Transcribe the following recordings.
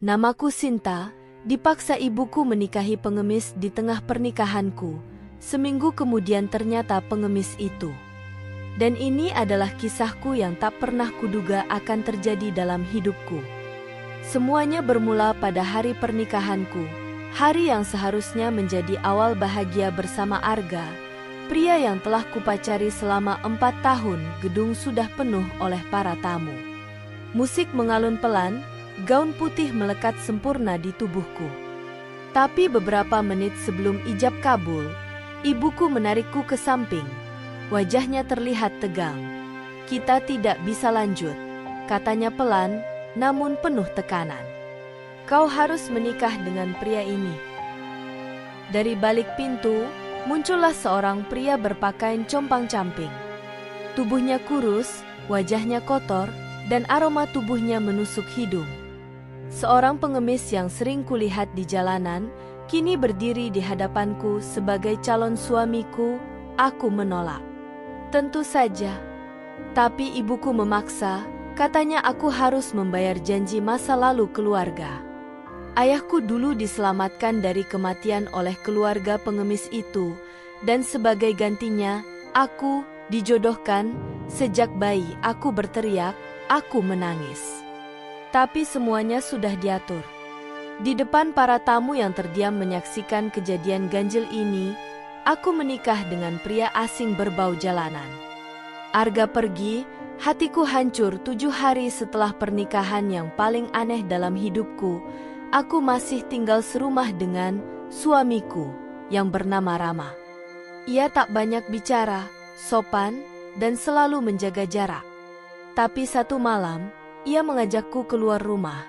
Namaku Sinta, dipaksa ibuku menikahi pengemis di tengah pernikahanku. Seminggu kemudian ternyata pengemis itu. Dan ini adalah kisahku yang tak pernah kuduga akan terjadi dalam hidupku. Semuanya bermula pada hari pernikahanku, hari yang seharusnya menjadi awal bahagia bersama Arga, pria yang telah kupacari selama 4 tahun. Gedung sudah penuh oleh para tamu. Musik mengalun pelan, gaun putih melekat sempurna di tubuhku. Tapi beberapa menit sebelum ijab kabul, ibuku menarikku ke samping. Wajahnya terlihat tegang. "Kita tidak bisa lanjut," katanya pelan, namun penuh tekanan. "Kau harus menikah dengan pria ini." Dari balik pintu, muncullah seorang pria berpakaian compang-camping. Tubuhnya kurus, wajahnya kotor, dan aroma tubuhnya menusuk hidung. Seorang pengemis yang sering kulihat di jalanan, kini berdiri di hadapanku sebagai calon suamiku. Aku menolak. Tentu saja. Tapi ibuku memaksa, katanya aku harus membayar janji masa lalu keluarga. Ayahku dulu diselamatkan dari kematian oleh keluarga pengemis itu, dan sebagai gantinya, aku dijodohkan. Sejak bayi aku berteriak, aku menangis. Tapi semuanya sudah diatur. Di depan para tamu yang terdiam menyaksikan kejadian ganjil ini, aku menikah dengan pria asing berbau jalanan. Arga pergi, hatiku hancur. 7 hari setelah pernikahan yang paling aneh dalam hidupku, aku masih tinggal serumah dengan suamiku yang bernama Rama. Ia tak banyak bicara, sopan, dan selalu menjaga jarak. Tapi satu malam, ia mengajakku keluar rumah.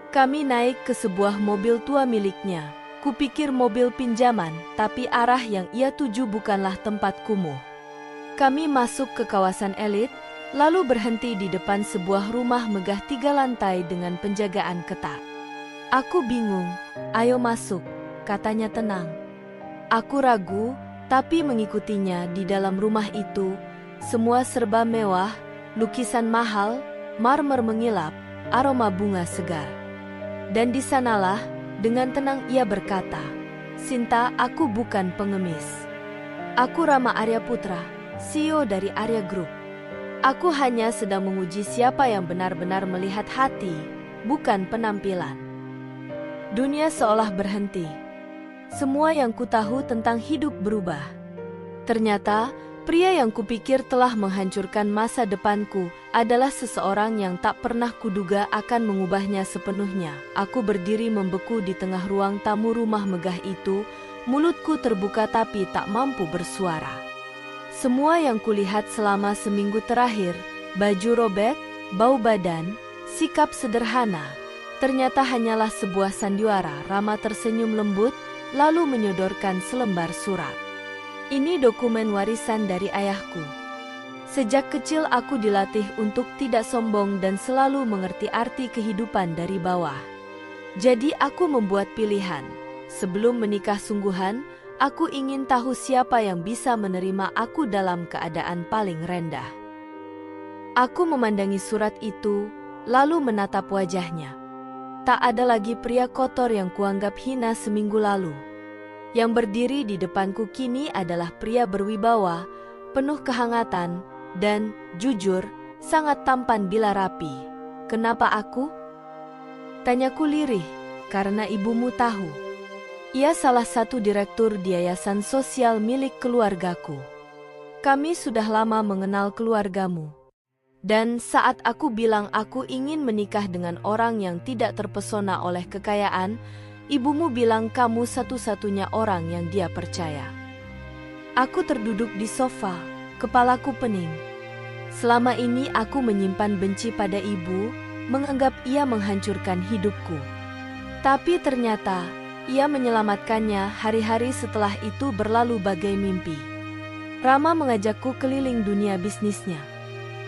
Kami naik ke sebuah mobil tua miliknya. Kupikir mobil pinjaman, tapi arah yang ia tuju bukanlah tempat kumuh. Kami masuk ke kawasan elit, lalu berhenti di depan sebuah rumah megah 3 lantai dengan penjagaan ketat. Aku bingung. "Ayo masuk," katanya tenang. Aku ragu, tapi mengikutinya. Di dalam rumah itu, semua serba mewah, lukisan mahal, marmer mengilap, aroma bunga segar. Dan di sanalah, dengan tenang ia berkata, "Sinta, aku bukan pengemis. Aku Rama Arya Putra, CEO dari Arya Group. Aku hanya sedang menguji siapa yang benar-benar melihat hati, bukan penampilan." Dunia seolah berhenti. Semua yang kutahu tentang hidup berubah. Ternyata, pria yang kupikir telah menghancurkan masa depanku adalah seseorang yang tak pernah kuduga akan mengubahnya sepenuhnya. Aku berdiri membeku di tengah ruang tamu rumah megah itu, mulutku terbuka tapi tak mampu bersuara. Semua yang kulihat selama seminggu terakhir, baju robek, bau badan, sikap sederhana, ternyata hanyalah sebuah sandiwara. Rama tersenyum lembut, lalu menyodorkan selembar surat. "Ini dokumen warisan dari ayahku. Sejak kecil aku dilatih untuk tidak sombong dan selalu mengerti arti kehidupan dari bawah. Jadi aku membuat pilihan. Sebelum menikah sungguhan, aku ingin tahu siapa yang bisa menerima aku dalam keadaan paling rendah." Aku memandangi surat itu, lalu menatap wajahnya. Tak ada lagi pria kotor yang kuanggap hina seminggu lalu. Yang berdiri di depanku kini adalah pria berwibawa, penuh kehangatan, dan, jujur, sangat tampan bila rapi. "Kenapa aku?" tanyaku lirih. "Karena ibumu tahu. Ia salah satu direktur di yayasan sosial milik keluargaku. Kami sudah lama mengenal keluargamu. Dan saat aku bilang aku ingin menikah dengan orang yang tidak terpesona oleh kekayaan, ibumu bilang kamu satu-satunya orang yang dia percaya." Aku terduduk di sofa, kepalaku pening. Selama ini aku menyimpan benci pada ibu, menganggap ia menghancurkan hidupku. Tapi ternyata, ia menyelamatkannya. Hari-hari setelah itu berlalu bagai mimpi. Rama mengajakku keliling dunia bisnisnya.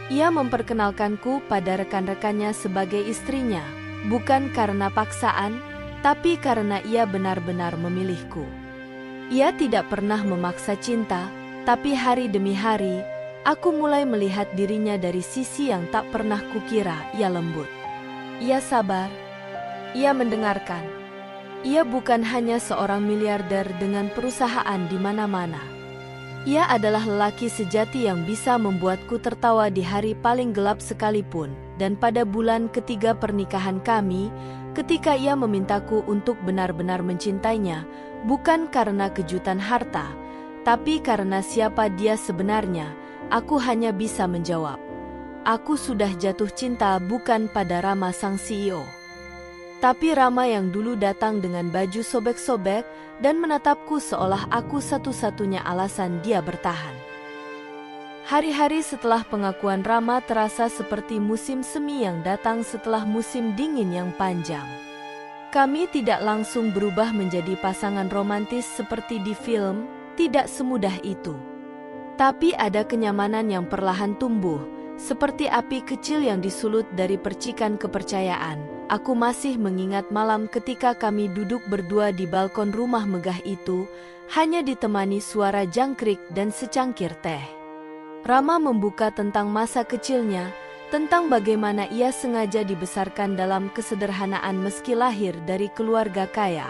Ia memperkenalkanku pada rekan-rekannya sebagai istrinya, bukan karena paksaan, tapi karena ia benar-benar memilihku. Ia tidak pernah memaksa cinta, tapi hari demi hari, aku mulai melihat dirinya dari sisi yang tak pernah kukira. Ia lembut. Ia sabar. Ia mendengarkan. Ia bukan hanya seorang miliarder dengan perusahaan di mana-mana. Ia adalah lelaki sejati yang bisa membuatku tertawa di hari paling gelap sekalipun, dan pada bulan ketiga pernikahan kami, ketika ia memintaku untuk benar-benar mencintainya, bukan karena kejutan harta, tapi karena siapa dia sebenarnya, aku hanya bisa menjawab, aku sudah jatuh cinta bukan pada Rama sang CEO. Tapi Rama yang dulu datang dengan baju sobek-sobek dan menatapku seolah aku satu-satunya alasan dia bertahan. Hari-hari setelah pengakuan Rama terasa seperti musim semi yang datang setelah musim dingin yang panjang. Kami tidak langsung berubah menjadi pasangan romantis seperti di film, tidak semudah itu. Tapi ada kenyamanan yang perlahan tumbuh, seperti api kecil yang disulut dari percikan kepercayaan. Aku masih mengingat malam ketika kami duduk berdua di balkon rumah megah itu, hanya ditemani suara jangkrik dan secangkir teh. Rama membuka tentang masa kecilnya, tentang bagaimana ia sengaja dibesarkan dalam kesederhanaan meski lahir dari keluarga kaya.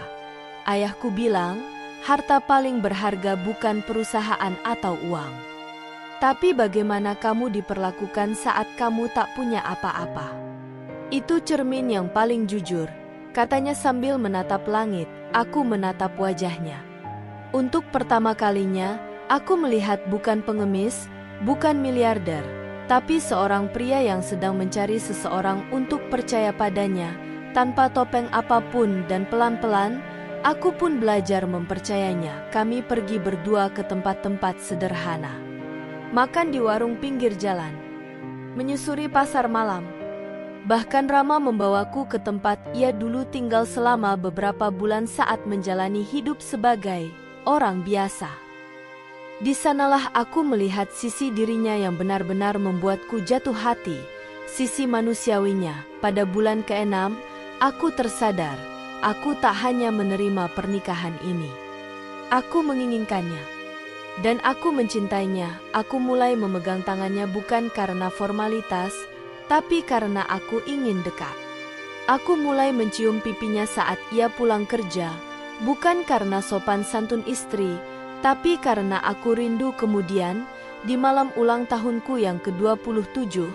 Ayahku bilang, harta paling berharga bukan perusahaan atau uang. Tapi bagaimana kamu diperlakukan saat kamu tak punya apa-apa. Itu cermin yang paling jujur, katanya sambil menatap langit. Aku menatap wajahnya. Untuk pertama kalinya, aku melihat bukan pengemis, bukan miliarder, tapi seorang pria yang sedang mencari seseorang untuk percaya padanya, tanpa topeng apapun, dan pelan-pelan, aku pun belajar mempercayainya. Kami pergi berdua ke tempat-tempat sederhana. Makan di warung pinggir jalan, menyusuri pasar malam. Bahkan Rama membawaku ke tempat ia dulu tinggal selama beberapa bulan saat menjalani hidup sebagai orang biasa. Di sanalah aku melihat sisi dirinya yang benar-benar membuatku jatuh hati, sisi manusiawinya. Pada bulan ke-6, aku tersadar, aku tak hanya menerima pernikahan ini. Aku menginginkannya. Dan aku mencintainya. Aku mulai memegang tangannya bukan karena formalitas, tapi karena aku ingin dekat. Aku mulai mencium pipinya saat ia pulang kerja, bukan karena sopan santun istri, tapi karena aku rindu. Kemudian, di malam ulang tahunku yang ke-27,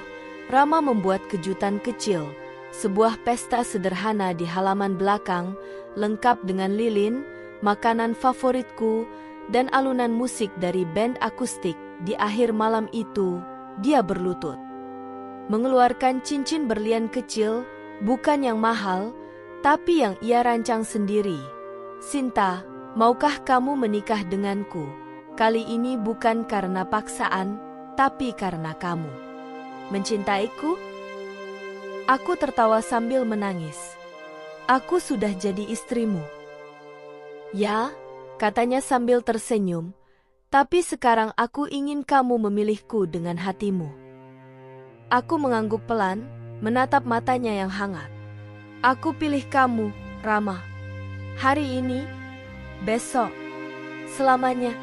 Rama membuat kejutan kecil, sebuah pesta sederhana di halaman belakang, lengkap dengan lilin, makanan favoritku, dan alunan musik dari band akustik. Di akhir malam itu, dia berlutut, mengeluarkan cincin berlian kecil, bukan yang mahal, tapi yang ia rancang sendiri. Sinta, maukah kamu menikah denganku? Kali ini bukan karena paksaan, tapi karena kamu mencintaiku? Aku tertawa sambil menangis. Aku sudah jadi istrimu. Ya, katanya sambil tersenyum, tapi sekarang aku ingin kamu memilihku dengan hatimu. Aku mengangguk pelan, menatap matanya yang hangat. Aku pilih kamu, Rama. Hari ini, besok, selamanya.